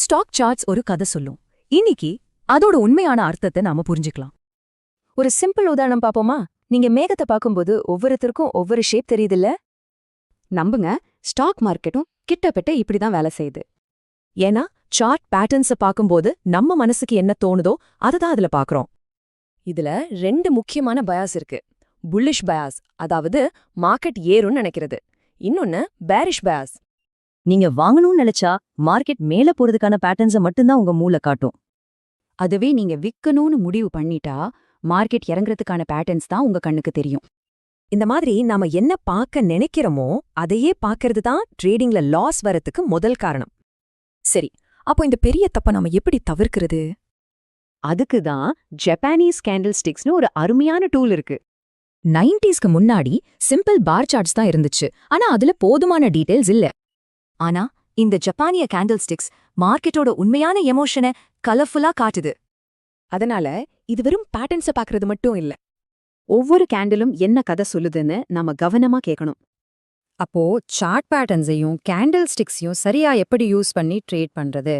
Stock charts ஒரு கதை சொல்லும். இன்னைக்கு அதோட உண்மையான அர்த்தத்தை நாம புரிஞ்சுக்கலாம். ஒரு சிம்பிள் உதாரணம் பாப்போமா? நீங்க மேகத்தை பார்க்கும்போது ஒவ்வொருத்தருக்கும் ஒவ்வொரு ஷேப் தெரியுதுல்ல? நம்புங்க, ஸ்டாக் மார்க்கெட்டும் கிட்டத்தட்ட இப்படிதான் வேலை செய்யுது. ஏன்னா சார்ட் பேட்டர்ன்ஸை பார்க்கும்போது நம்ம மனசுக்கு என்ன தோணுதோ அததான் அதுல பார்க்கறோம். இதுல 2 முக்கியமான பயாஸ் இருக்கு. புல்லிஷ் பயாஸ், அதாவது மார்க்கெட் ஏறும்னு நினைக்கிறது. இன்னொன்னு பேரிஷ் பயாஸ். நீங்க வாங்கணும்னு நினைச்சா மார்க்கெட் மேல போறதுக்கான பேட்டர்ன்ஸை மட்டும்தான் உங்க மூளை காட்டும். அதுவே நீங்க விக்கணும்னு முடிவு பண்ணிட்டா மார்க்கெட் இறங்குறதுக்கான பேட்டர்ன்ஸ் தான் உங்க கண்ணுக்கு தெரியும். இந்த மாதிரி நாம என்ன பார்க்க நினைக்கிறோமோ அதையே பார்க்கறது தான் ட்ரேடிங்ல லாஸ் வரத்துக்கு முதல் காரணம். சரி, அப்போ இந்த பெரிய தப்ப நாம எப்படி தவிர்க்கிறது? அதுக்கு தான் ஜப்பானீஸ் கேண்டில் ஸ்டிக்ஸ்னு ஒரு அருமையான டூல் இருக்கு. 90ஸ்க்கு முன்னாடி சிம்பிள் பார் சார்ட்ஸ் தான் இருந்துச்சு. ஆனா அதுல போதுமான டீடைல்ஸ் இல்ல. ஆனா இந்த ஜப்பானிய கேண்டில் ஸ்டிக்ஸ் மார்க்கெட்டோட உண்மையான எமோஷனை கலர்ஃபுல்லா காட்டுது. அதனால இது வெறும் பேட்டர்ன்ஸை பார்க்கறது மட்டும் இல்ல. ஒவ்வொரு கேண்டிலும் என்ன கதை சொல்லுதுன்னு நாம கவனமா கேட்கணும். அப்போ சார்ட் பேட்டர்ன்ஸையும் கேண்டில் ஸ்டிக்ஸையும் சரியா எப்படி யூஸ் பண்ணி ட்ரேட் பண்றது?